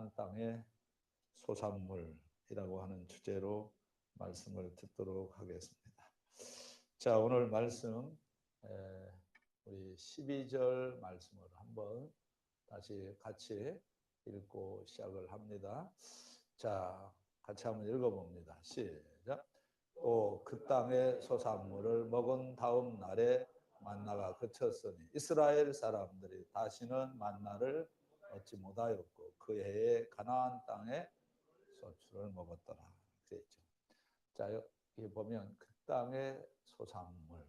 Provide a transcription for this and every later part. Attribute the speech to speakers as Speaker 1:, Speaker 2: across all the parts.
Speaker 1: 가나안 땅의 소산물이라고 하는 주제로 말씀을 듣도록 하겠습니다. 자, 오늘 말씀 우리 12절 말씀을 한번 다시 같이 읽고 시작을 합니다. 자, 같이 한번 읽어봅니다. 시작. 또 그 땅의 소산물을 먹은 다음 날에 만나가 그쳤으니 이스라엘 사람들이 다시는 만나를 얻지 못하였고 그 해에 가나안 땅에 소출을 먹었더라. 그랬죠. 자, 여기 보면 그 땅의 소산물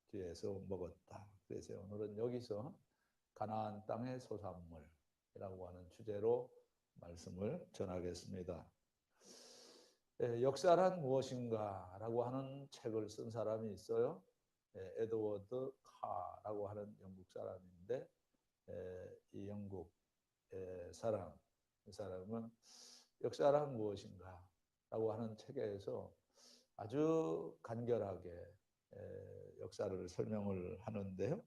Speaker 1: 뒤에서 먹었다. 그래서 오늘은 여기서 가나안 땅의 소산물이라고 하는 주제로 말씀을 전하겠습니다. 역사란 무엇인가 라고 하는 책을 쓴 사람이 있어요. 에드워드 카라고 하는 영국 사람인데 이 영국 사람, 이 사람은 역사란 무엇인가 라고 하는 책에서 아주 간결하게 역사를 설명을 하는데요.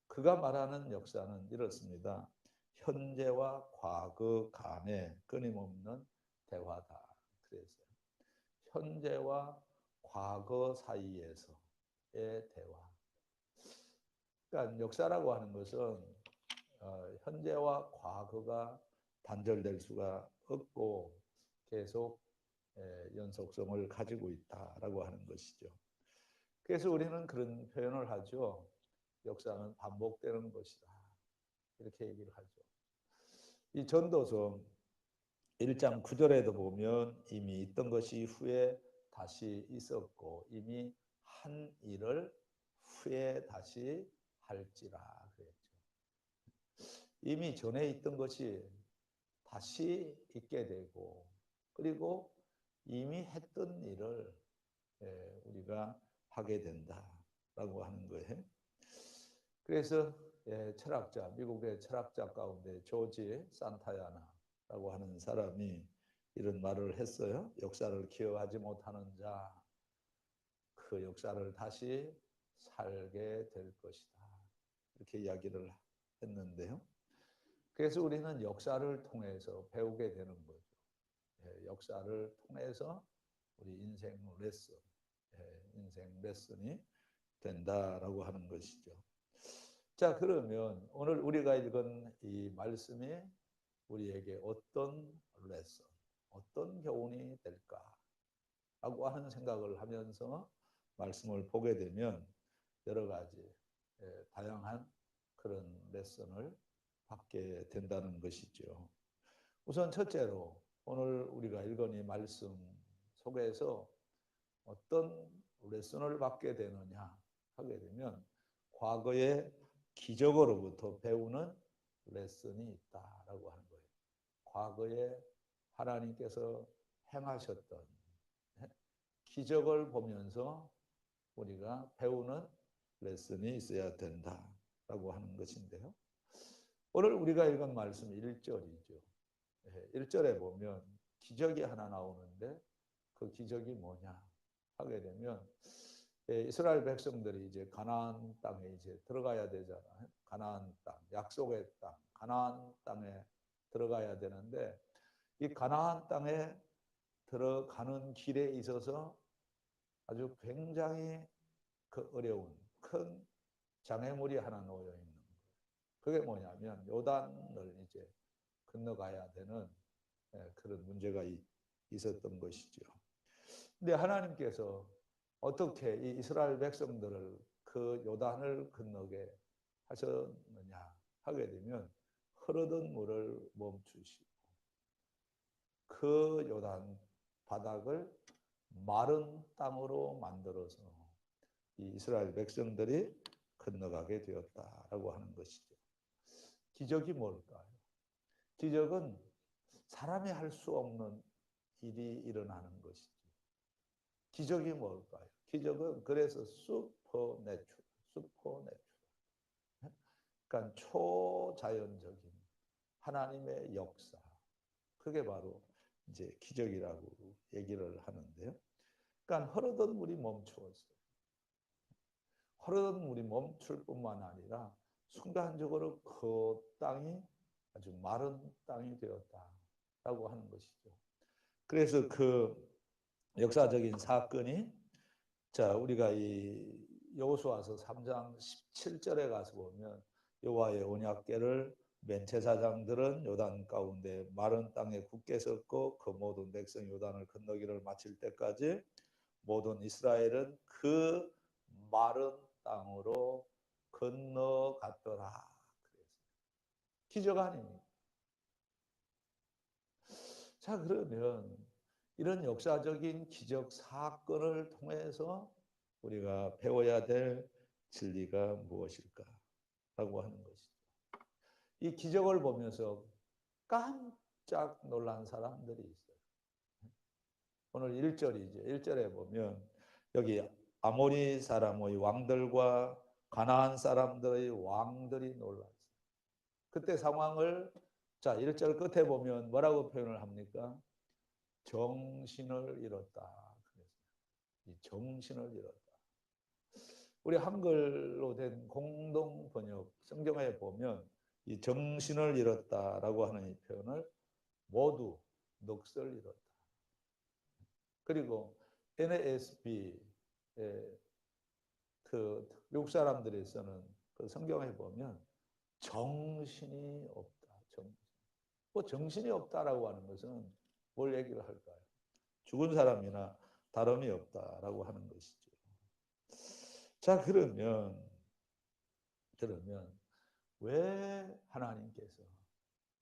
Speaker 1: 그가 말하는 역사는 이렇습니다. 현재와 과거 간의 끊임없는 대화다. 그래서 현재와 과거 사이에서의 대화. 그러니까 역사라고 하는 것은 현재와 과거가 단절될 수가 없고 계속 연속성을 가지고 있다라고 하는 것이죠. 그래서 우리는 그런 표현을 하죠. 역사는 반복되는 것이다. 이렇게 얘기를 하죠. 이 전도서 1장 9절에도 보면 이미 있던 것이 후에 다시 있었고 이미 한 일을 후에 다시 할지라 그랬죠. 이미 전에 있던 것이 다시 있게 되고 그리고 이미 했던 일을 우리가 하게 된다라고 하는 거예요. 그래서 철학자, 미국의 철학자 가운데 조지 산타야나라고 하는 사람이 이런 말을 했어요. 역사를 기억하지 못하는 자, 그 역사를 다시 살게 될 것이다. 이렇게 이야기를 했는데요. 그래서 우리는 역사를 통해서 배우게 되는 거죠. 역사를 통해서 우리 인생 레슨이 된다라고 하는 것이죠. 자, 그러면 오늘 우리가 읽은 이 말씀이 우리에게 어떤 레슨, 어떤 교훈이 될까라고 하는 생각을 하면서 말씀을 보게 되면 여러 가지 다양한 그런 레슨을 받게 된다는 것이죠. 우선 첫째로 오늘 우리가 읽은 이 말씀 속에서 어떤 레슨을 받게 되느냐 하게 되면 과거의 기적으로부터 배우는 레슨이 있다라고 하는 거예요. 과거에 하나님께서 행하셨던 기적을 보면서 우리가 배우는 레슨이 있어야 된다라고 하는 것인데요. 오늘 우리가 읽은 말씀 1절이죠. 1절에 보면 기적이 하나 나오는데 그 기적이 뭐냐 하게 되면 이스라엘 백성들이 이제 가나안 땅에 이제 들어가야 되잖아요. 가나안 땅, 약속의 땅, 가나안 땅에 들어가야 되는데 이 가나안 땅에 들어가는 길에 있어서 아주 굉장히 그 어려운 큰 장애물이 하나 놓여 있는 거예요. 그게 뭐냐면 요단을 이제 건너가야 되는 그런 문제가 있었던 것이죠. 근데 하나님께서 어떻게 이 이스라엘 백성들을 그 요단을 건너게 하셨느냐 하게 되면 흐르던 물을 멈추시고 그 요단 바닥을 마른 땅으로 만들어서 이 이스라엘 백성들이 건너가게 되었다라고 하는 것이죠. 기적이 뭘까요? 기적은 사람이 할 수 없는 일이 일어나는 것이죠. 기적이 뭘까요? 기적은 그래서 슈퍼내추럴. 그러니까 초자연적인 하나님의 역사. 그게 바로 이제 기적이라고 얘기를 하는데요. 그러니까 흐르던 물이 멈추었어요. 흐르던 물이 멈출 뿐만 아니라 순간적으로 그 땅이 아주 마른 땅이 되었다라고 하는 것이죠. 그래서 그 역사적인 사건이 자 우리가 이 여호수아서 3장 17절에 가서 보면 여호와의 언약궤를 맨 제사장들은 요단 가운데 마른 땅에 굳게 섰고 그 모든 백성 요단을 건너기를 마칠 때까지 모든 이스라엘은 그 마른 땅으로 건너갔더라. 기적 아닙니까? 자 그러면 이런 역사적인 기적 사건을 통해서 우리가 배워야 될 진리가 무엇일까라고 하는 것이죠. 이 기적을 보면서 깜짝 놀란 사람들이 있어요. 오늘 1절이죠. 1절에 보면 여기 아모리 사람의 왕들과 가나안 사람들의 왕들이 놀랐어요. 그때 상황을 자 1절 끝에 보면 뭐라고 표현을 합니까? 정신을 잃었다. 이 정신을 잃었다. 우리 한글로 된 공동 번역 성경에 보면 이 정신을 잃었다라고 하는 이 표현을 모두 넋을 잃었다. 그리고 NASB 그 미국 사람들이 쓰는 그 성경에 보면 정신이 없다. 뭐 정신이 없다라고 하는 것은 뭘 얘기를 할까요? 죽은 사람이나 다름이 없다라고 하는 것이죠. 자 그러면 왜 하나님께서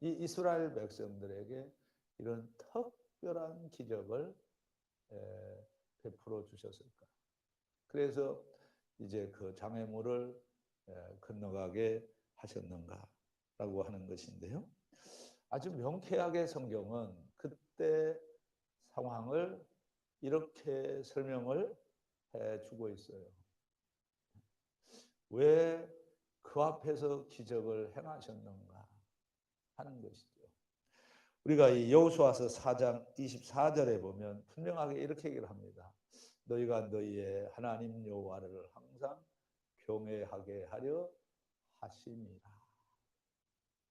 Speaker 1: 이 이스라엘 백성들에게 이런 특별한 기적을 베풀어 주셨을까? 그래서 이제 그 장애물을 건너가게 하셨는가라고 하는 것인데요. 아주 명쾌하게 성경은 그때 상황을 이렇게 설명을 해주고 있어요. 왜 그 앞에서 기적을 행하셨는가 하는 것이죠. 우리가 이 여호수아서 4장 24절에 보면 분명하게 이렇게 얘기를 합니다. 너희가 너희의 하나님 여호와를 항상 경외하게 하려 하심이라.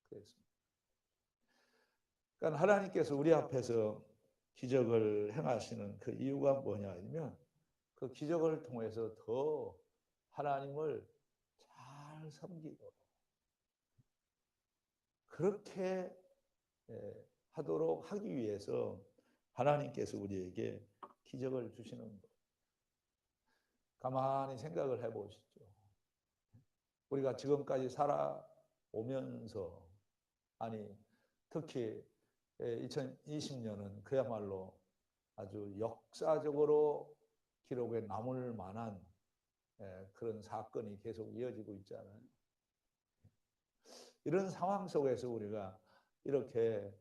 Speaker 1: 그랬습니다. 그러니까 하나님께서 우리 앞에서 기적을 행하시는 그 이유가 뭐냐 하면 그 기적을 통해서 더 하나님을 잘 섬기도록 그렇게 하도록 하기 위해서 하나님께서 우리에게 기적을 주시는 것. 가만히 생각을 해보시죠. 우리가 지금까지 살아오면서 아니 특히 2020년은 그야말로 아주 역사적으로 기록에 남을 만한 그런 사건이 계속 이어지고 있잖아요. 이런 상황 속에서 우리가 이렇게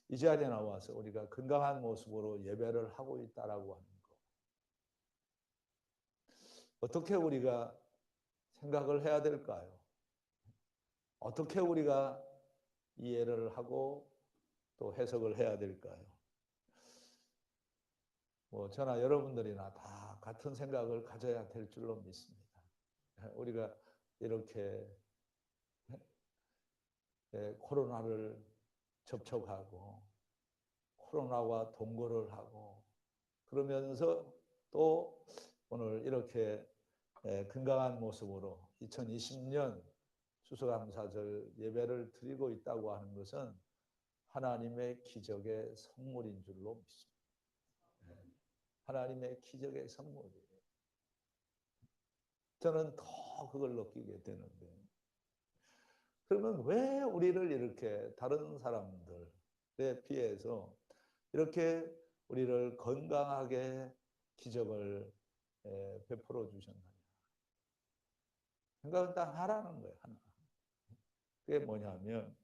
Speaker 1: 이 자리에 나와서 우리가 건강한 모습으로 예배를 하고 있다라고 하는 거. 어떻게 우리가 생각을 해야 될까요? 어떻게 우리가 이해를 하고 또 해석을 해야 될까요? 뭐 저나 여러분들이나 다 같은 생각을 가져야 될 줄로 믿습니다. 우리가 이렇게 코로나를 접촉하고 코로나와 동거를 하고 그러면서 또 오늘 이렇게 건강한 모습으로 2020년 추수감사절 예배를 드리고 있다고 하는 것은 하나님의 기적의 선물인 줄로 믿습니다. 하나님의 기적의 선물이에요. 저는 더 그걸 느끼게 되는데 그러면 왜 우리를 이렇게 다른 사람들에 비해서 이렇게 우리를 건강하게 기적을 베풀어 주셨느냐? 생각은 딱 하라는 거예요. 하나. 그게 뭐냐면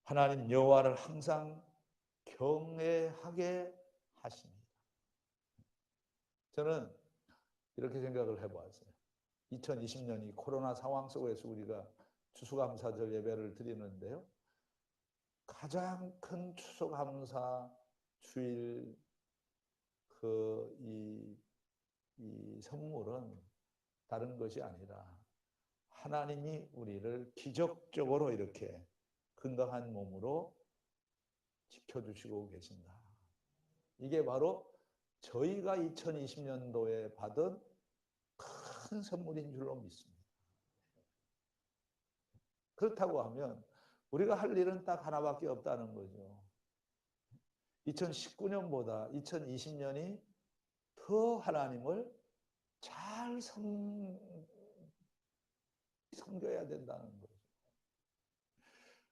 Speaker 1: 하나님 여호와를 항상 경외하게 하십니다. 저는 이렇게 생각을 해보았어요. 2020년이 코로나 상황 속에서 우리가 추수감사절 예배를 드리는데요. 가장 큰 추수감사 주일 이 선물은 다른 것이 아니라 하나님이 우리를 기적적으로 이렇게 건강한 몸으로 지켜주시고 계신다. 이게 바로 저희가 2020년도에 받은 큰 선물인 줄로 믿습니다. 그렇다고 하면 우리가 할 일은 딱 하나밖에 없다는 거죠. 2019년보다 2020년이 더 하나님을 잘 섬겨야 된다는 거죠.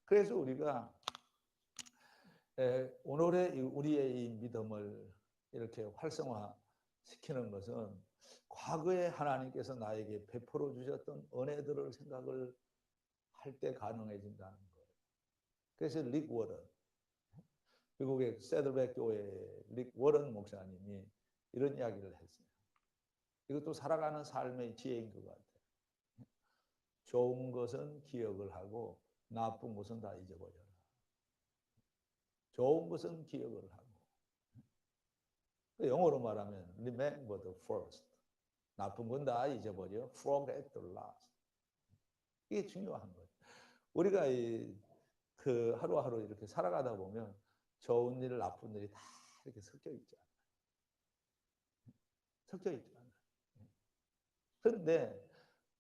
Speaker 1: 그래서 우리가 오늘의 우리의 이 믿음을 이렇게 활성화시키는 것은 과거에 하나님께서 나에게 베풀어 주셨던 은혜들을 생각을 할 때 가능해진다는 거예요. 그래서 릭 워런, 미국의 세들백 교회의 릭 워런 목사님이 이런 이야기를 했어요. 이것도 살아가는 삶의 지혜인 것 같아요. 좋은 것은 기억을 하고 나쁜 것은 다 잊어버려라. 좋은 것은 기억을 하고, 영어로 말하면 remember the first. 나쁜 건 다 잊어버려. forget the last. 이게 중요한 거예요. 우리가 그 하루하루 이렇게 살아가다 보면 좋은 일, 나쁜 일이 다 이렇게 섞여 있잖아요. 섞여 있잖아요. 그런데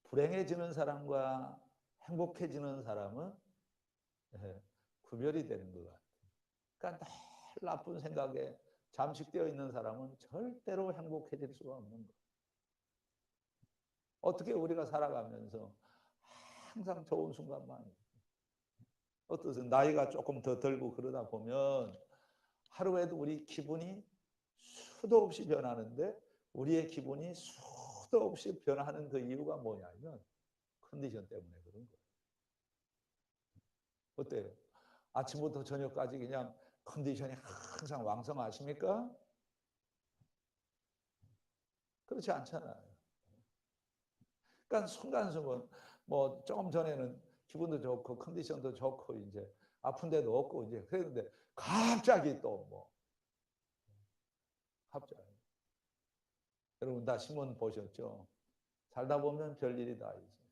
Speaker 1: 불행해지는 사람과 행복해지는 사람은 구별이 되는 것 같아요. 그러니까 늘 나쁜 생각에 잠식되어 있는 사람은 절대로 행복해질 수가 없는 거예요. 어떻게 우리가 살아가면서 항상 좋은 순간만, 어떠세요? 나이가 조금 더 들고 그러다 보면 하루에도 우리 기분이 수도 없이 변하는데, 우리의 기분이 수도 없이 변하는 그 이유가 뭐냐면 컨디션 때문에 그런 거예요. 어때요? 아침부터 저녁까지 그냥 컨디션이 항상 왕성하십니까? 그렇지 않잖아요. 그러니까 순간순간 뭐 조금 전에는 기분도 좋고 컨디션도 좋고 이제 아픈 데도 없고 이제 그랬는데 갑자기 또 뭐 갑자기, 여러분 다 신문 보셨죠? 살다 보면 별일이 다 있어요.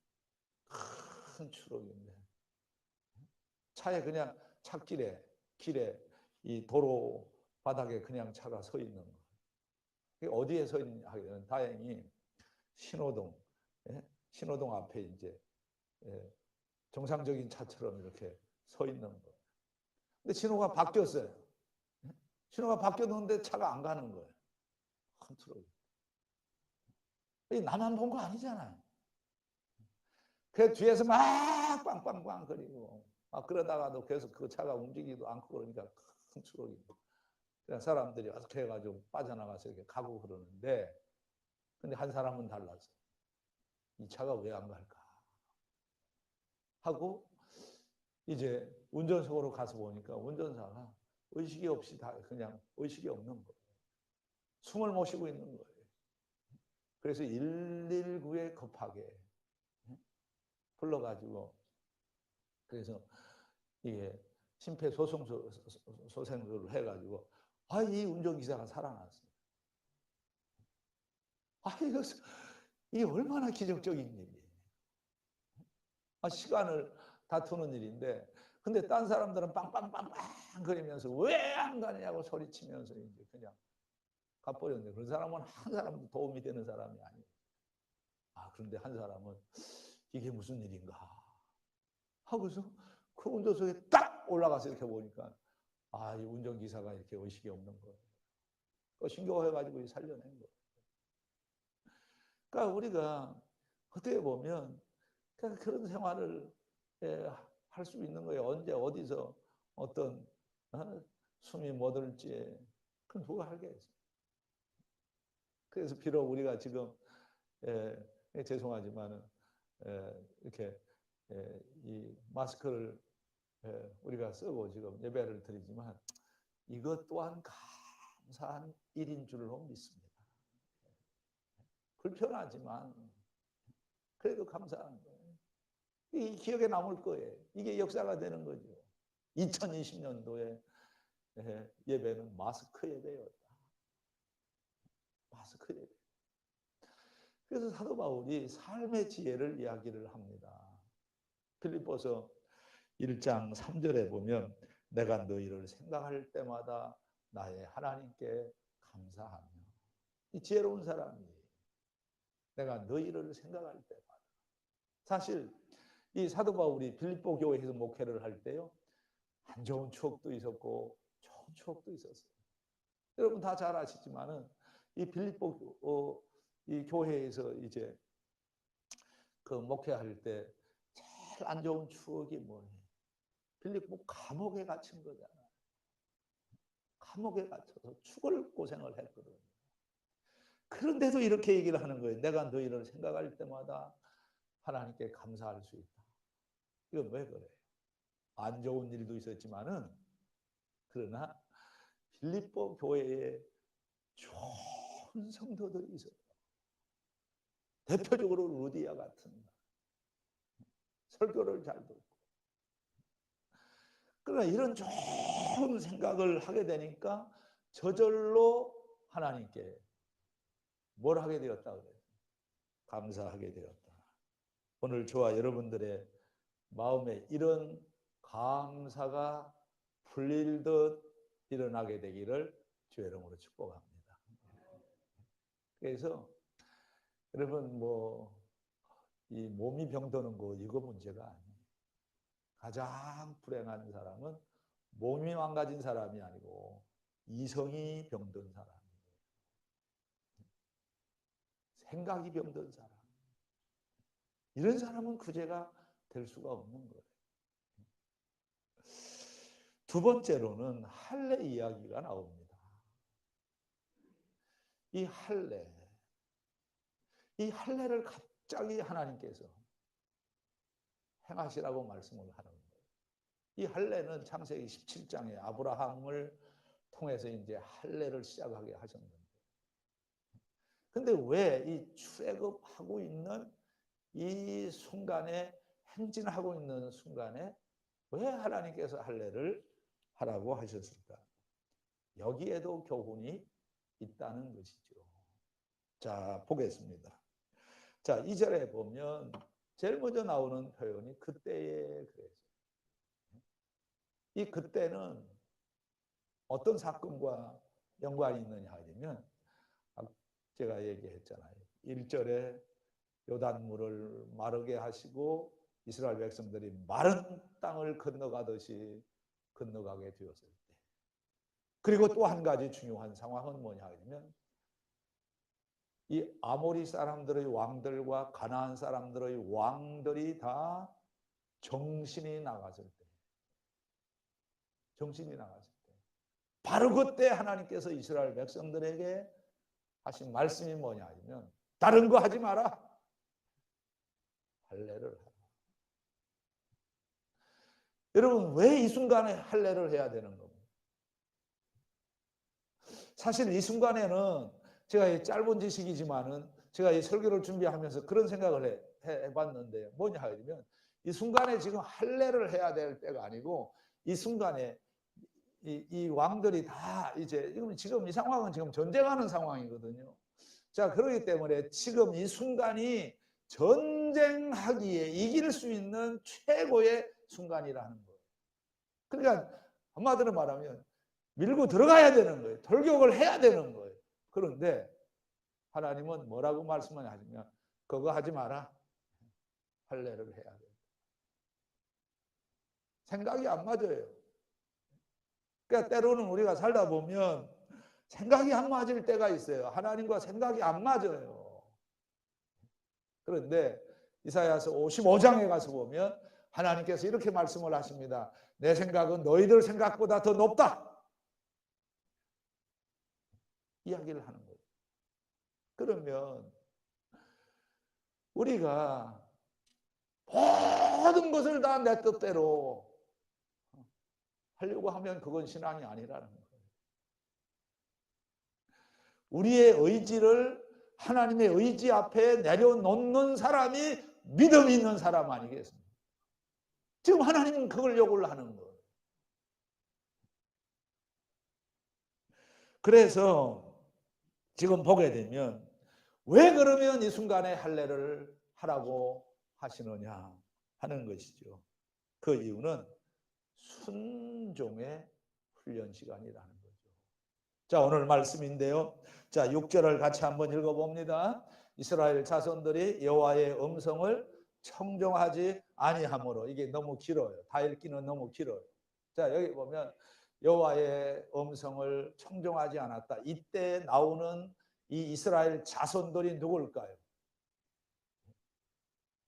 Speaker 1: 큰 추록인데 차에 그냥 찻길에 길에 이 도로 바닥에 그냥 차가 서 있는 거예요. 어디에 서 있느냐 하면 다행히 신호등, 신호등 앞에 이제 정상적인 차처럼 이렇게 서 있는 거예요. 근데 신호가 바뀌었어요. 신호가 바뀌었는데 차가 안 가는 거예요. 큰 트럭이. 나만 본 거 아니잖아요. 그 뒤에서 막 빵빵빵 거리고 막 그러다가도 계속 그 차가 움직이지도 않고 그러니까 큰 트럭이. 그냥 사람들이 어떻게 해가지고 빠져나가서 이렇게 가고 그러는데, 근데 한 사람은 달랐어요. 이 차가 왜 안 갈까 하고 이제 운전석으로 가서 보니까 운전사가 의식이 없이 다 그냥 의식이 없는 거예요. 숨을 못 쉬고 있는 거예요. 그래서 119에 급하게 불러가지고, 그래서 이게 심폐소생술을 해가지고 이 운전기사가 살아났어요. 이게 얼마나 기적적인 일이에요. 시간을 다투는 일인데, 근데 딴 사람들은 빵빵빵빵 거리면서 왜 안 가냐고 소리치면서 이제 그냥 가버렸는데, 그런 사람은 한 사람도 도움이 되는 사람이 아니에요. 그런데 한 사람은 이게 무슨 일인가 하고서 그 운전석에 딱 올라가서 이렇게 보니까 이 운전기사가 이렇게 의식이 없는 거예요. 신고해가지고 살려낸 거예요. 그러니까 우리가 어떻게 보면 그런 생활을 할 수 있는 거예요. 언제 어디서 어떤 숨이 멎을지 그건 누가 알겠어요. 그래서 비록 우리가 지금 죄송하지만은 이렇게 이 마스크를 우리가 쓰고 지금 예배를 드리지만 이것 또한 감사한 일인 줄로 믿습니다. 불편하지만 그래도 감사한 거예요. 이 기억에 남을 거예요. 이게 역사가 되는 거죠. 2020년도에 예배는 마스크 예배였다. 마스크 예배. 그래서 사도 바울이 삶의 지혜를 이야기를 합니다. 빌립보서 1장 3절에 보면 내가 너희를 생각할 때마다 나의 하나님께 감사하며. 이 지혜로운 사람이 내가 너희를 생각할 때마다. 사실 이 사도 바울이 빌립보 교회에서 목회를 할 때요, 안 좋은 추억도 있었고 좋은 추억도 있었어요. 여러분 다 잘 아시지만은 이 빌립보 이 교회에서 이제 그 목회할 때 제일 안 좋은 추억이 뭐예요? 빌립보 감옥에 갇힌 거잖아요. 감옥에 갇혀서 죽을 고생을 했거든요. 그런데도 이렇게 얘기를 하는 거예요. 내가 너희를 생각할 때마다 하나님께 감사할 수 있다. 이건 왜 그래요? 안 좋은 일도 있었지만은, 그러나 빌립보 교회에 좋은 성도들이 있어요. 대표적으로 루디아 같은 설교를 잘 듣고. 그러나 이런 좋은 생각을 하게 되니까 저절로 하나님께 뭘 하게 되었다 그래요? 감사하게 되었다. 오늘 저와 여러분들의 마음에 이런 감사가 풀릴 듯 일어나게 되기를 주의 이름으로 축복합니다. 그래서 여러분 이 몸이 병드는 거 이거 문제가 아니에요. 가장 불행한 사람은 몸이 망가진 사람이 아니고 이성이 병든 사람이에요. 생각이 병든 사람. 이런 사람은 구제가 될 수가 없는 거예요. 두 번째로는 할례 이야기가 나옵니다. 이 할례를 갑자기 하나님께서 행하시라고 말씀을 하는 거예요. 이 할례는 창세기 17장에 아브라함을 통해서 이제 할례를 시작하게 하셨는데, 근데 왜 이 출애굽하고 있는 이 순간에, 행진하고 있는 순간에 왜 하나님께서 할례를 하라고 하셨을까? 여기에도 교훈이 있다는 것이죠. 자, 보겠습니다. 자, 2절에 보면 제일 먼저 나오는 표현이 그때에 그래서. 이 그때는 어떤 사건과 연관이 있느냐 하면, 제가 얘기했잖아요. 1절에 요단물을 마르게 하시고 이스라엘 백성들이 마른 땅을 건너가듯이 건너가게 되었을 때. 그리고 또 한 가지 중요한 상황은 뭐냐 하면, 이 아모리 사람들의 왕들과 가나안 사람들의 왕들이 다 정신이 나갔을 때. 정신이 나갔을 때. 바로 그때 하나님께서 이스라엘 백성들에게 하신 말씀이 뭐냐 하면, 다른 거 하지 마라. 할례를 하라. 여러분, 왜 이 순간에 할례를 해야 되는 겁니까? 사실 이 순간에는 제가 짧은 지식이지만은 제가 이 설교를 준비하면서 그런 생각을 해봤는데, 뭐냐 하면, 이 순간에 지금 할례를 해야 될 때가 아니고, 이 순간에 이 왕들이 다 이제 지금 이 상황은 지금 전쟁하는 상황이거든요. 자, 그렇기 때문에 지금 이 순간이 전쟁하기에 이길 수 있는 최고의 순간이라는 거예요. 그러니까 한마디로 말하면 밀고 들어가야 되는 거예요. 돌격을 해야 되는 거예요. 그런데 하나님은 뭐라고 말씀을 하시면, 그거 하지 마라. 할례를 해야 돼요. 생각이 안 맞아요. 그러니까 때로는 우리가 살다 보면 생각이 안 맞을 때가 있어요. 하나님과 생각이 안 맞아요. 그런데 이사야서 55장에 가서 보면 하나님께서 이렇게 말씀을 하십니다. 내 생각은 너희들 생각보다 더 높다. 이야기를 하는 거예요. 그러면 우리가 모든 것을 다 내 뜻대로 하려고 하면 그건 신앙이 아니라는 거예요. 우리의 의지를 하나님의 의지 앞에 내려놓는 사람이 믿음 있는 사람 아니겠습니까? 지금 하나님은 그걸 요구를 하는 거예요. 그래서 지금 보게 되면 왜 그러면 이 순간에 할례를 하라고 하시느냐 하는 것이죠. 그 이유는 순종의 훈련 시간이라는 거죠. 자, 오늘 말씀인데요. 자, 6절을 같이 한번 읽어봅니다. 이스라엘 자손들이 여호와의 음성을 청종하지 아니하므로, 이게 너무 길어요. 다 읽기는 너무 길어요. 자, 여기 보면 여호와의 음성을 청종하지 않았다. 이때 나오는 이 이스라엘 자손들이 누굴까요?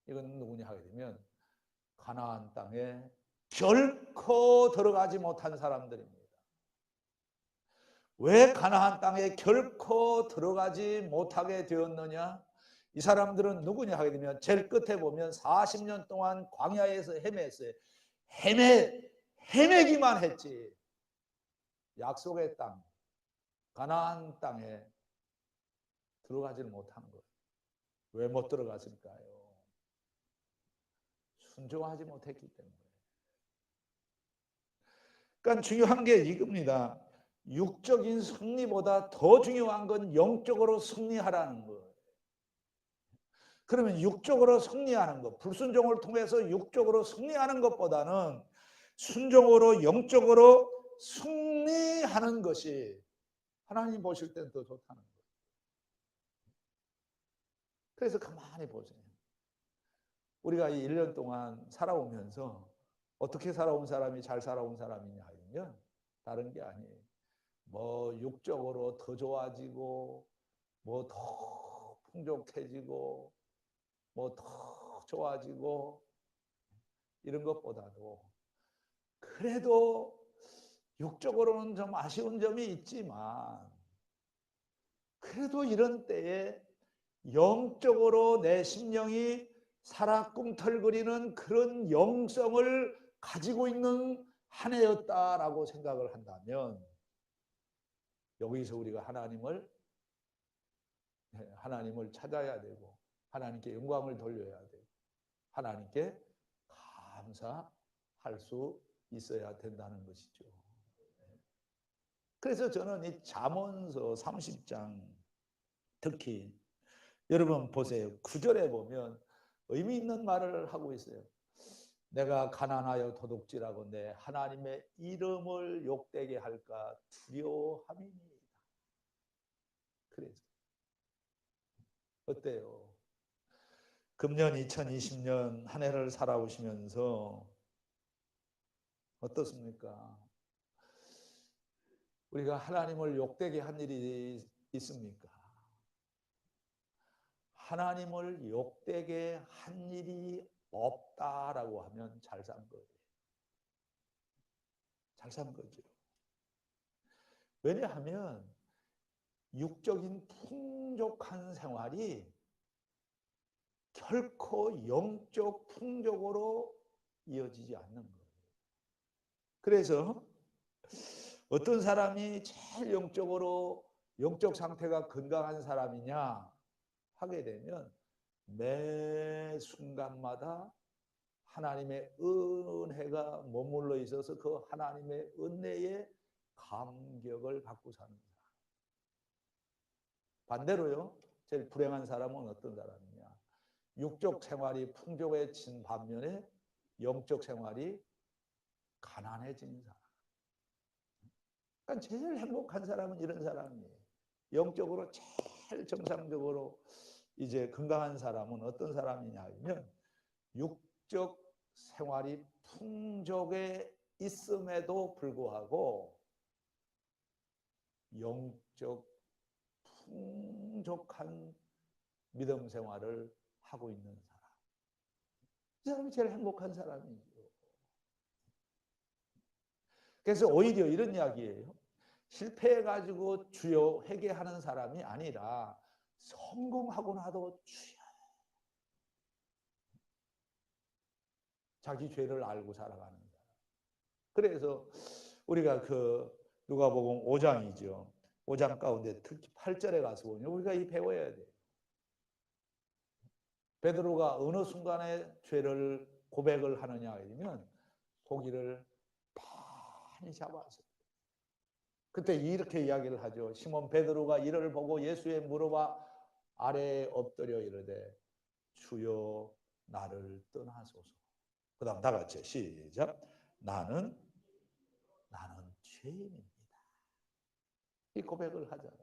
Speaker 1: 이건 누구냐 하게 되면 가나안 땅에 결코 들어가지 못한 사람들입니다. 왜 가나안 땅에 결코 들어가지 못하게 되었느냐? 이 사람들은 누구냐 하게 되면 제일 끝에 보면 40년 동안 광야에서 헤맸어요. 헤매기만 했지. 약속의 땅, 가나안 땅에 들어가지를 못한 거예요. 왜 못 들어갔을까요? 순종하지 못했기 때문에. 그러니까 중요한 게 이겁니다. 육적인 승리보다 더 중요한 건 영적으로 승리하라는 거예요. 그러면 육적으로 승리하는 것, 불순종을 통해서 육적으로 승리하는 것보다는 순종으로 영적으로 승리하는 것이 하나님 보실 때는 더 좋다는 거예요. 그래서 가만히 보세요. 우리가 이 1년 동안 살아오면서 어떻게 살아온 사람이 잘 살아온 사람이냐 하면 다른 게 아니에요. 뭐 육적으로 더 좋아지고 뭐 더 풍족해지고 뭐 더 좋아지고 이런 것보다도 그래도 육적으로는 좀 아쉬운 점이 있지만 그래도 이런 때에 영적으로 내 심령이 살아 꿈틀거리는 그런 영성을 가지고 있는 한 해였다라고 생각을 한다면 여기서 우리가 하나님을 찾아야 되고 하나님께 영광을 돌려야 되고 하나님께 감사할 수 있어야 된다는 것이죠. 그래서 저는 이 잠언서 30장 특히 여러분 보세요. 9절에 보면 의미 있는 말을 하고 있어요. 내가 가난하여 도둑질하고 내 하나님의 이름을 욕되게 할까 두려워함이니이다. 그래서 어때요? 금년 2020년 한 해를 살아오시면서 어떻습니까? 우리가 하나님을 욕되게 한 일이 있습니까? 하나님을 욕되게 한 일이 없다라고 하면 잘 산 거예요. 잘 산 거죠. 왜냐하면 육적인 풍족한 생활이 결코 영적 풍족으로 이어지지 않는 거예요. 그래서 어떤 사람이 제일 영적 상태가 건강한 사람이냐 하게 되면 매 순간마다 하나님의 은혜가 머물러 있어서 그 하나님의 은혜에 감격을 갖고 사는 사람. 반대로요, 제일 불행한 사람은 어떤 사람이냐? 육적 생활이 풍족해진 반면에 영적 생활이 가난해진 사람. 그러니까 제일 행복한 사람은 이런 사람이에요. 영적으로 제일 정상적으로 이제 건강한 사람은 어떤 사람이냐 하면 육적 생활이 풍족해 있음에도 불구하고 영적 풍족한 믿음 생활을 하고 있는 사람. 이 사람이 제일 행복한 사람이죠. 그래서 오히려 이런 이야기예요. 실패해가지고 주여 회개하는 사람이 아니라 성공하고 나도 주여. 자기 죄를 알고 살아가는 사람. 그래서 우리가 누가복음 5장이죠. 5장 가운데 특히 8절에 가서 보면 우리가 이 배워야 돼요. 베드로가 어느 순간에 죄를 고백을 하느냐 하면 고기를 많이 잡았어요. 그때 이렇게 이야기를 하죠. 시몬 베드로가 이를 보고 예수의 무릎 아래에 엎드려 이르되 주여 나를 떠나소서. 그다음 다 같이 시작. 나는 죄인입니다. 이 고백을 하잖아.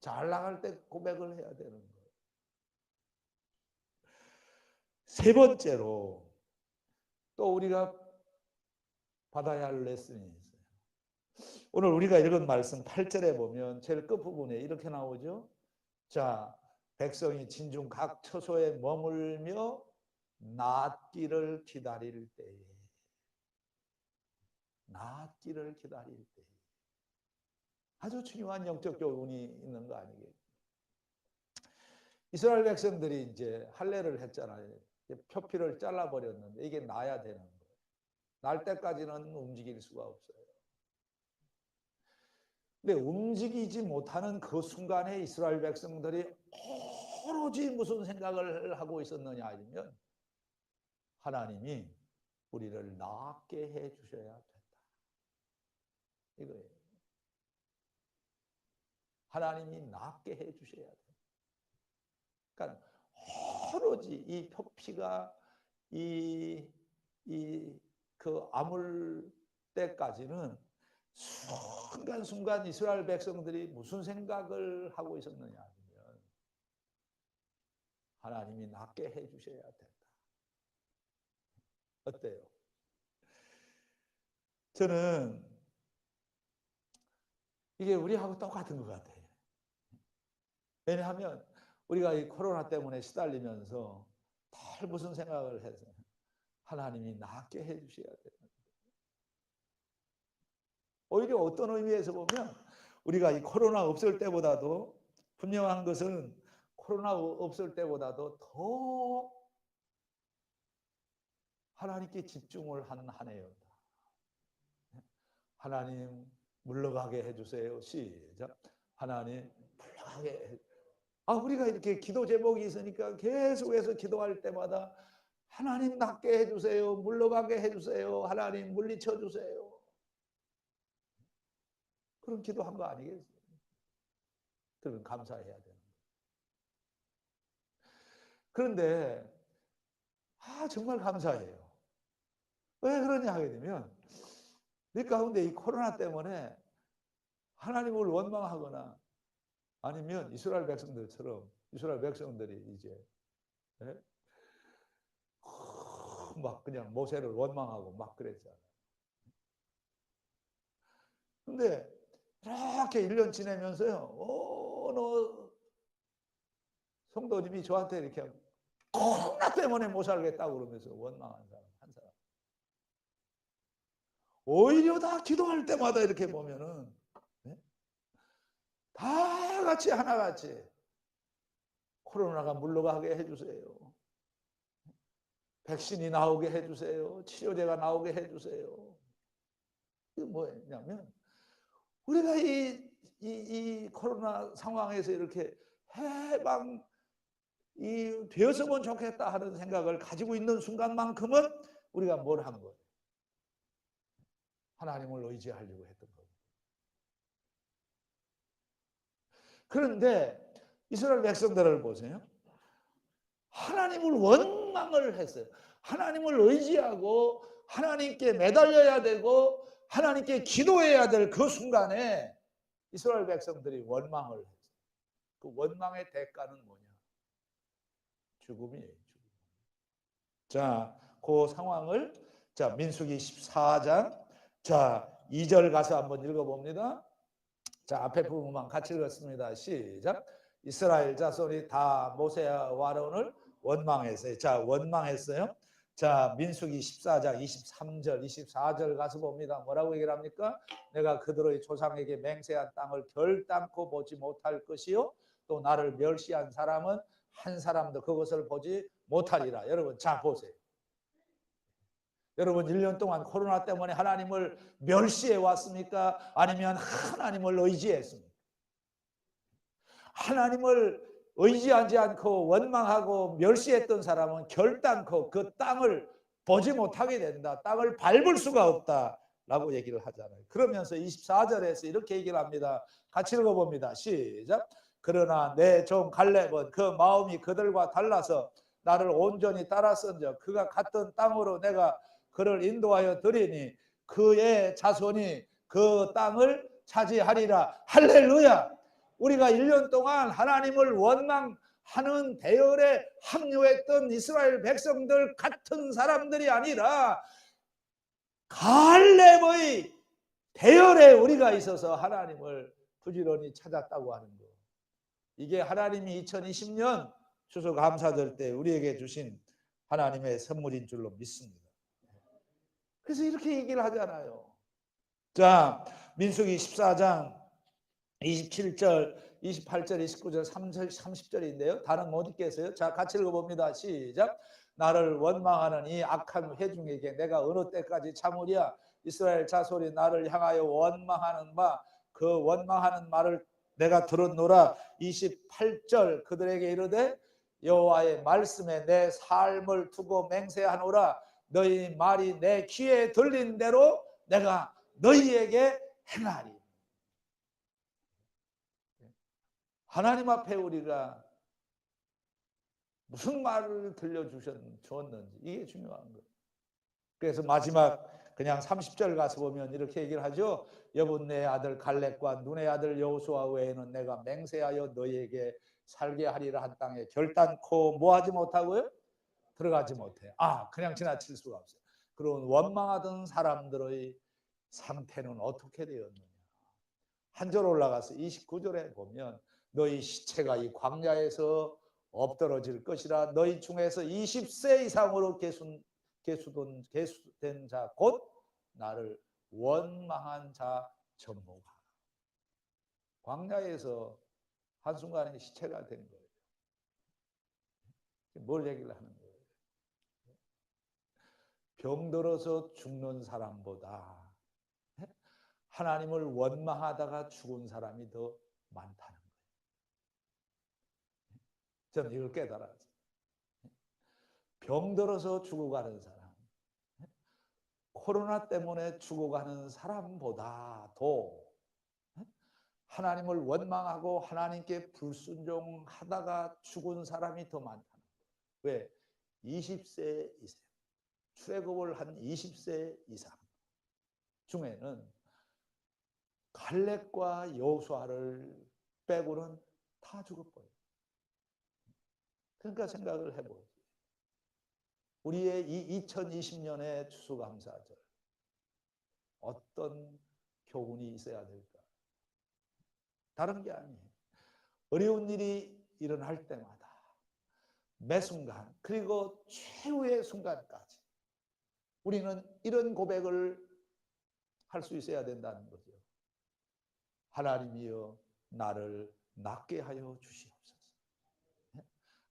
Speaker 1: 잘 나갈 때 고백을 해야 되는 거예요. 세 번째로 또 우리가 받아야 할 레슨이 있어요. 오늘 우리가 읽은 말씀 8절에 보면 제일 끝부분에 이렇게 나오죠. 자, 백성이 진중 각 처소에 머물며 낫기를 기다릴 때에, 낫기를 기다릴 때에 아주 중요한 영적 교훈이 있는 거 아니겠어요? 이스라엘 백성들이 이제 할례를 했잖아요. 표피를 잘라버렸는데 이게 나야 되는 거예요. 날 때까지는 움직일 수가 없어요. 근데 움직이지 못하는 그 순간에 이스라엘 백성들이 오로지 무슨 생각을 하고 있었느냐 하면 하나님이 우리를 낫게 해 주셔야 된다. 이거예요. 하나님이 낫게 해 주셔야 된다. 그러니까 오로지 이 표피가 그 아물 때까지는 순간순간 이스라엘 백성들이 무슨 생각을 하고 있었느냐 하면 하나님이 낫게 해 주셔야 된다. 어때요? 저는 이게 우리하고 똑같은 것 같아요. 왜냐하면 우리가 이 코로나 때문에 시달리면서 늘 무슨 생각을 해서 하나님이 낫게 해 주셔야 된다. 오히려 어떤 의미에서 보면 우리가 이 코로나 없을 때보다도 분명한 것은 코로나 없을 때보다도 더 하나님께 집중을 한 해였다. 하나님 물러가게 해주세요. 시작. 하나님 물러가게 해주세요. 우리가 이렇게 기도 제목이 있으니까 계속해서 기도할 때마다 하나님 낫게 해주세요. 물러가게 해주세요. 하나님 물리쳐 주세요. 그런 기도한 거 아니겠어요? 그러면 감사해야 되는 거예요. 그런데 정말 감사해요. 왜 그러냐 하게 되면 이 가운데 이 코로나 때문에 하나님을 원망하거나 아니면 이스라엘 백성들처럼 이스라엘 백성들이 이제 막 그냥 모세를 원망하고 막 그랬잖아요. 근데 이렇게 1년 지내면서요, 어느 성도님이 저한테 이렇게 코로나 때문에 못 살겠다고 그러면서 원망한 사람 한 사람. 오히려 다 기도할 때마다 이렇게 보면은 다 같이 하나같이 코로나가 물러가게 해주세요. 백신이 나오게 해주세요. 치료제가 나오게 해주세요. 이게 뭐냐면 우리가 이 코로나 상황에서 이렇게 해방이 되었으면 좋겠다 하는 생각을 가지고 있는 순간만큼은 우리가 뭘 한 거예요? 하나님을 의지하려고 했던 거예요. 그런데 이스라엘 백성들을 보세요. 하나님을 원망을 했어요. 하나님을 의지하고 하나님께 매달려야 되고 하나님께 기도해야 될 그 순간에 이스라엘 백성들이 원망을 했어요. 그 원망의 대가는 뭐냐? 죽음이에요. 죽음. 자, 그 상황을 민수기 14장 2절 가서 한번 읽어봅니다. 앞에 부분만 같이 읽었습니다. 시작. 이스라엘 자손이 다 모세와 아론을 원망했어요. 원망했어요. 민수기 14장 23절 24절 가서 봅니다. 뭐라고 얘기를 합니까? 내가 그들의 조상에게 맹세한 땅을 결단코 보지 못할 것이요 또 나를 멸시한 사람은 한 사람도 그것을 보지 못하리라. 여러분 보세요. 여러분 1년 동안 코로나 때문에 하나님을 멸시해 왔습니까? 아니면 하나님을 의지했습니까? 하나님을 의지하지 않고 원망하고 멸시했던 사람은 결단코 그 땅을 보지 못하게 된다. 땅을 밟을 수가 없다라고 얘기를 하잖아요. 그러면서 24절에서 이렇게 얘기를 합니다. 같이 읽어봅니다. 시작. 그러나 내 종 갈렙은 그 마음이 그들과 달라서 나를 온전히 따랐은즉 그가 갔던 땅으로 내가 그를 인도하여 드리니 그의 자손이 그 땅을 차지하리라. 할렐루야. 우리가 1년 동안 하나님을 원망하는 대열에 합류했던 이스라엘 백성들 같은 사람들이 아니라 갈렙의 대열에 우리가 있어서 하나님을 부지런히 찾았다고 하는 거. 이게 하나님이 2020년 추수감사절 때 우리에게 주신 하나님의 선물인 줄로 믿습니다. 그래서 이렇게 얘기를 하잖아요. 자, 민수기 14장 27절, 28절, 29절, 30절인데요. 다른 못 읽겠어요? 자, 같이 읽어봅니다. 시작. 나를 원망하는 이 악한 회중에게 내가 어느 때까지 참으랴? 이스라엘 자손이 나를 향하여 원망하는 바 그 원망하는 말을 내가 들었노라. 28절 그들에게 이르되 여호와의 말씀에 내 삶을 두고 맹세하노라. 너희 말이 내 귀에 들린 대로 내가 너희에게 행하리. 하나님 앞에 우리가 무슨 말을 들려주었는지 이게 중요한 거예요. 그래서 마지막 그냥 30절 가서 보면 이렇게 얘기를 하죠. 여분네 아들 갈렙과 눈의 아들 여호수아 외에는 내가 맹세하여 너희에게 살게 하리라 한 땅에 결단코 뭐하지 못하고요? 들어가지 못해. 그냥 지나칠 수가 없어요. 그런 원망하던 사람들의 상태는 어떻게 되었느냐. 한 절 올라가서 29절에 보면 너희 시체가 이 광야에서 엎드러질 것이라. 너희 중에서 20세 이상으로 계수된 자 곧 나를 원망한 자 전무가. 광야에서 한순간에 시체가 된 거예요. 뭘 얘기를 하는 거예요? 병들어서 죽는 사람보다 하나님을 원망하다가 죽은 사람이 더 많다는 거예요. 저는 이걸 깨달았어요. 병들어서 죽어가는 사람, 코로나 때문에 죽어가는 사람보다도 하나님을 원망하고 하나님께 불순종하다가 죽은 사람이 더 많다는 거예요. 왜? 20세 이상, 출애굽을 한 20세 이상 중에는 갈렙과 여호수아를 빼고는 다 죽어버려요. 그러니까 생각을 해보죠. 우리의 이 2020년의 추수감사절 어떤 교훈이 있어야 될까? 다른 게 아니에요. 어려운 일이 일어날 때마다 매 순간 그리고 최후의 순간까지 우리는 이런 고백을 할 수 있어야 된다는 거죠. 하나님이여 나를 낫게 하여 주시옵소서.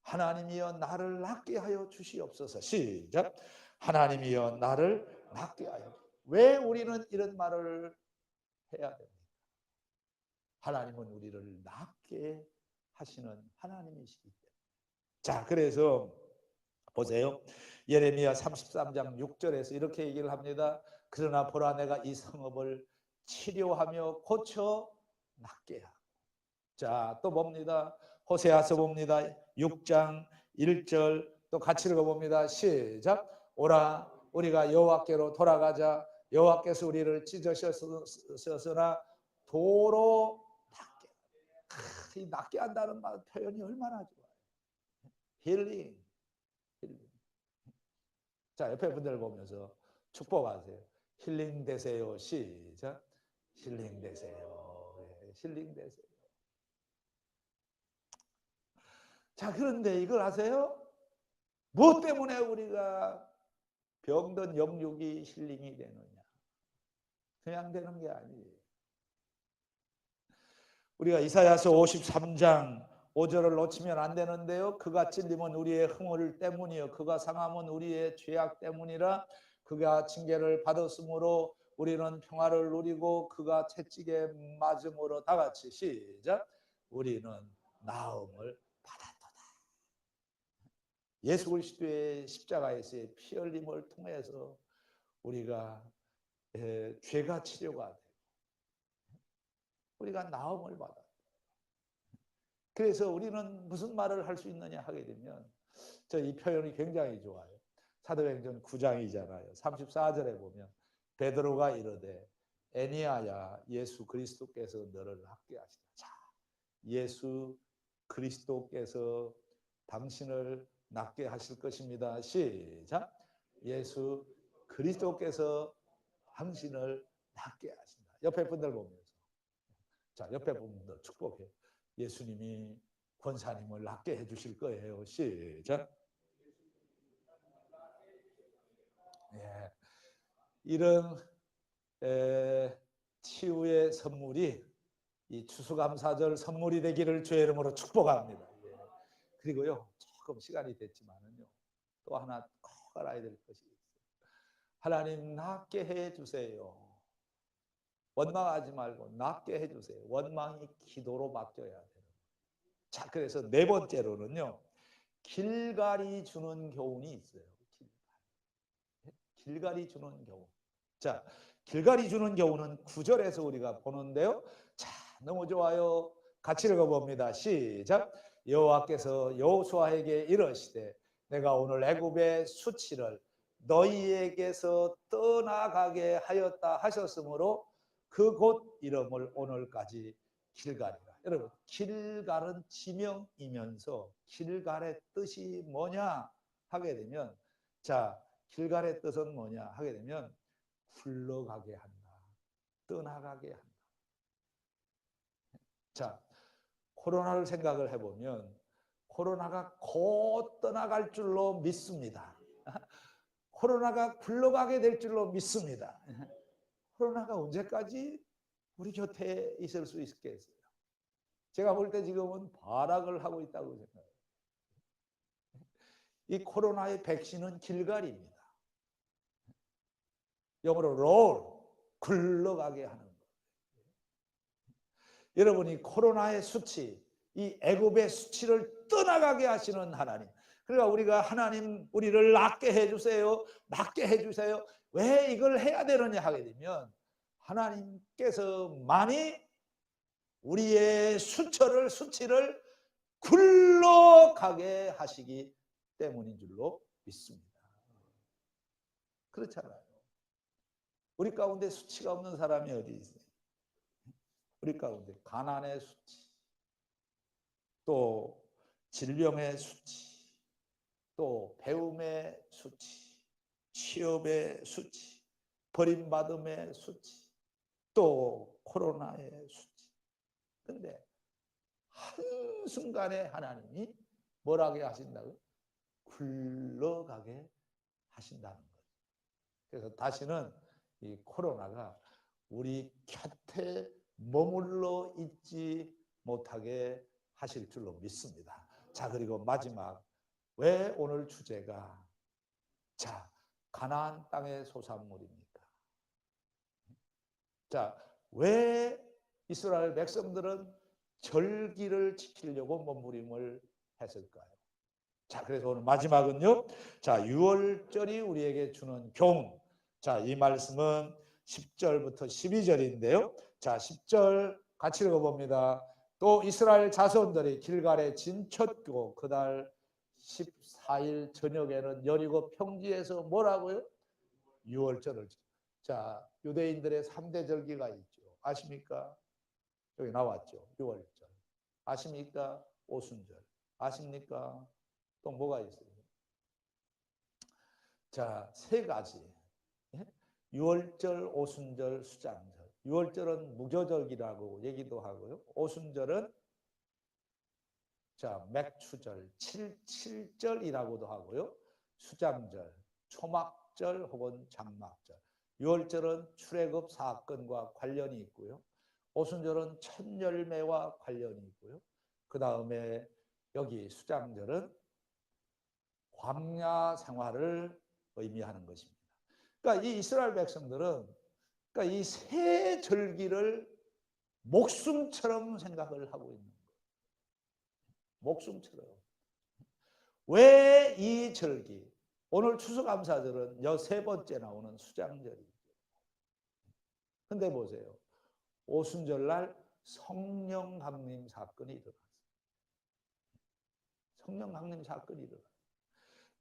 Speaker 1: 하나님이여 나를 낫게 하여 주시옵소서. 시작. 하나님이여 나를 낫게 하여. 왜 우리는 이런 말을 해야 됩니까? 하나님은 우리를 낫게 하시는 하나님이시기 때문에. 자, 그래서 보세요. 예레미야 33장 6절에서 이렇게 얘기를 합니다. 그러나 보라 내가 이 성읍을 치료하며 고쳐 낫게 하고. 자, 또 봅니다. 호세아서 봅니다. 6장 1절 또 같이 읽어봅니다. 시작. 오라 우리가 여호와께로 돌아가자. 여호와께서 우리를 찢으셨으나 도로 낫게. 이 낫게 한다는 말 표현이 얼마나 좋아요. 힐링. 자, 옆에 분들 보면서 축복하세요. 힐링 되세요. 시작. 힐링 되세요. 힐링 되세요. 자, 그런데 이걸 아세요? 무엇 때문에 우리가 병든 영육이 힐링이 되느냐? 그냥 되는 게 아니에요. 우리가 이사야서 53장 5절을 놓치면 안 되는데요. 그가 찔림은 우리의 흥얼 때문이요 그가 상함은 우리의 죄악 때문이라. 그가 징계를 받았으므로 우리는 평화를 누리고 그가 채찍에 맞음으로 다 같이 시작. 우리는 나음을 받았도다. 예수 그리스도의 십자가에서의 피 흘림을 통해서 우리가 죄가 치료가 되고 우리가 나음을 받아. 그래서 우리는 무슨 말을 할 수 있느냐 하게 되면 저 이 표현이 굉장히 좋아요. 사도행전 9장이잖아요. 34절에 보면 베드로가 이르되 애니아야 예수 그리스도께서 너를 학게 하시다. 자, 예수 그리스도께서 당신을 낫게 하실 것입니다. 시작. 예수 그리스도께서 당신을 낫게 하신다. 옆에 분들 보면서. 자, 옆에 분들 축복해. 예수님이 권사님을 낫게 해주실 거예요. 시작. 예, 이런 치유의 선물이 이 추수감사절 선물이 되기를 주의 이름으로 축복합니다. 예. 그리고요, 조금 시간이 됐지만은요, 또 하나 꼭 알아야 될 것이 있어요. 하나님 낫게 해주세요. 원망하지 말고 낫게 해주세요. 원망이 기도로 바뀌어야 돼요. 자, 그래서 네 번째로는요, 길갈이 주는 교훈이 있어요. 길갈이 주는 교훈. 자, 길갈이 주는 교훈은 9절에서 우리가 보는데요. 자, 너무 좋아요. 같이 읽어봅니다. 시작. 여호와께서 여호수아에게 이르시되 내가 오늘 애굽의 수치를 너희에게서 떠나가게 하였다 하셨으므로 그 곳 이름을 오늘까지 길갈이라. 여러분, 길갈은 지명이면서 길갈의 뜻이 뭐냐 하게 되면, 자, 길갈의 뜻은 뭐냐 하게 되면 굴러가게 한다. 떠나가게 한다. 자, 코로나를 생각을 해보면 코로나가 곧 떠나갈 줄로 믿습니다. 코로나가 굴러가게 될 줄로 믿습니다. 코로나가 언제까지 우리 곁에 있을 수 있겠어요? 제가 볼 때 지금은 발악을 하고 있다고 생각해요. 이 코로나의 백신은 길갈입니다. 영어로 roll, 굴러가게 하는 것. 여러분이 코로나의 수치, 이 애굽의 수치를 떠나가게 하시는 하나님. 그러니까 우리가 하나님 우리를 낫게 해주세요. 낫게 해주세요. 왜 이걸 해야 되느냐 하게 되면 하나님께서 많이 우리의 수치를 굴러가게 하시기 때문인 줄로 믿습니다. 그렇잖아요. 우리 가운데 수치가 없는 사람이 어디 있어요? 우리 가운데 가난의 수치, 또 질병의 수치, 또 배움의 수치, 취업의 수치, 버림받음의 수치, 또 코로나의 수치. 근데 한순간에 하나님이 뭐라게 하신다고? 굴러가게 하신다는 거죠. 그래서 다시는 이 코로나가 우리 곁에 머물러 있지 못하게 하실 줄로 믿습니다. 자, 그리고 마지막, 왜 오늘 주제가 자, 가나안 땅의 소산물입니까? 자, 왜 이스라엘 백성들은 절기를 지키려고 몸부림을 했을까요? 자, 그래서 오늘 마지막은요. 자, 유월절이 우리에게 주는 교훈. 자, 이 말씀은 10절부터 12절인데요. 자, 10절 같이 읽어봅니다. 또 이스라엘 자손들이 길갈에 진쳤고 그달 14일 저녁에는 여리고 평지에서 뭐라고요? 유월절을. 자, 유대인들의 3대 절기가 있죠. 아십니까? 여기 나왔죠. 유월절. 아십니까? 오순절. 아십니까? 또 뭐가 있어요? 자, 세 가지. 유월절, 오순절, 수장절. 유월절은 무교절기라고 얘기도 하고요. 오순절은 자, 맥추절, 칠칠절이라고도 하고요. 수장절, 초막절 혹은 장막절. 유월절은 출애굽 사건과 관련이 있고요. 오순절은 첫 열매와 관련이 있고요. 그 다음에 여기 수장절은 광야 생활을 의미하는 것입니다. 그러니까 이 이스라엘 백성들은 그러니까 이 세 절기를 목숨처럼 생각을 하고 있는 거예요. 목숨처럼. 왜 이 절기? 오늘 추수감사절은 세 번째 나오는 수장절이죠. 근데 보세요. 오순절날 성령 강림 사건이 일어났어요. 성령 강림 사건이 일어났어요.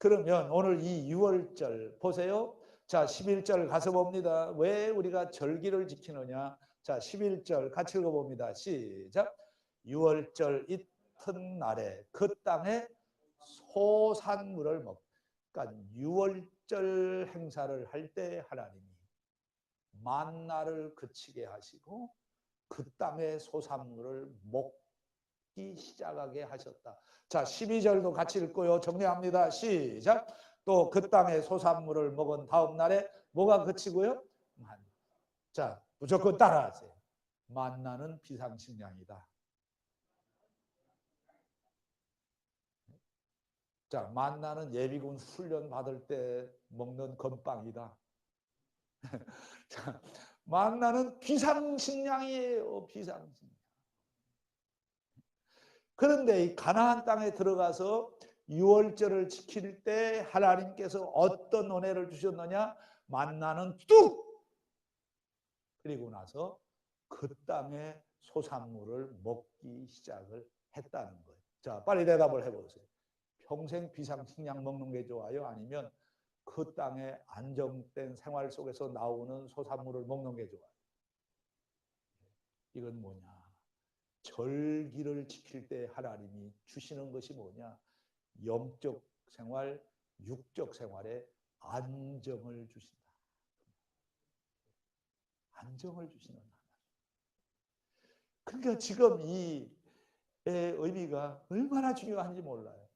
Speaker 1: 그러면 오늘 이 6월절 보세요. 자, 11절 가서 봅니다. 왜 우리가 절기를 지키느냐? 자, 11절 같이 읽어봅니다. 시작. 6월절 이튿날에 그 땅에 소산물을 먹. 그러니까 6월절 행사를 할 때 하나님이 만나를 그치게 하시고 그 땅의 소산물을 먹기 시작하게 하셨다. 자, 12절도 같이 읽고요. 정리합니다. 시작. 또 그 땅의 소산물을 먹은 다음 날에 뭐가 그치고요? 자, 무조건 따라하세요. 만나는 비상식량이다. 자, 만나는 예비군 훈련 받을 때 먹는 건빵이다. 자, 만나는 비상식량이에요. 비상식량. 그런데 이 가나안 땅에 들어가서 6월절을 지킬 때 하나님께서 어떤 은혜를 주셨느냐? 만나는 뚝! 그리고 나서 그 땅의 소산물을 먹기 시작을 했다는 거예요. 자, 빨리 대답을 해보세요. 평생 비상식량 먹는 게 좋아요? 아니면 그 땅의 안정된 생활 속에서 나오는 소산물을 먹는 게 좋아요? 이건 뭐냐? 절기를 지킬 때 하나님이 주시는 것이 뭐냐? 영적 생활, 육적 생활에 안정을 주신다. 안정을 주시는 하나님. 그러니까 지금 이 의미가 얼마나 중요한지 몰라요.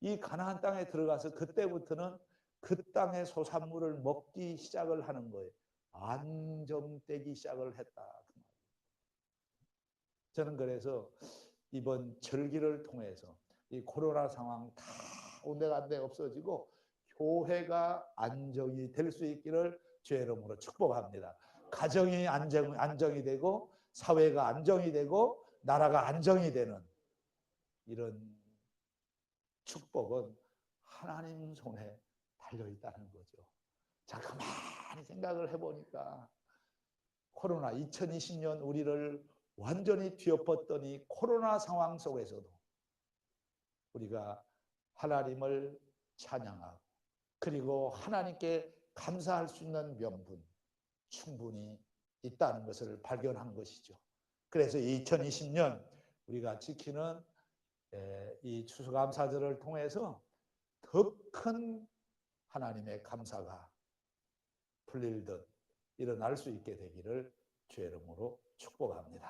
Speaker 1: 이 가나안 땅에 들어가서 그때부터는 그 땅의 소산물을 먹기 시작을 하는 거예요. 안정되기 시작을 했다. 저는 그래서 이번 절기를 통해서 이 코로나 상황 다 온데간데 없어지고 교회가 안정이 될 수 있기를 주의 이름으로 축복합니다. 가정이 안정이 되고 사회가 안정이 되고 나라가 안정이 되는 이런 축복은 하나님 손에 달려있다는 거죠. 자, 가만히 생각을 해보니까 코로나 2020년 우리를 완전히 뒤엎었더니 코로나 상황 속에서도 우리가 하나님을 찬양하고 그리고 하나님께 감사할 수 있는 명분 충분히 있다는 것을 발견한 것이죠. 그래서 2020년 우리가 지키는 이 추수감사절을 통해서 더 큰 하나님의 감사가 풀릴 듯 일어날 수 있게 되기를 주의 이름으로 축복합니다.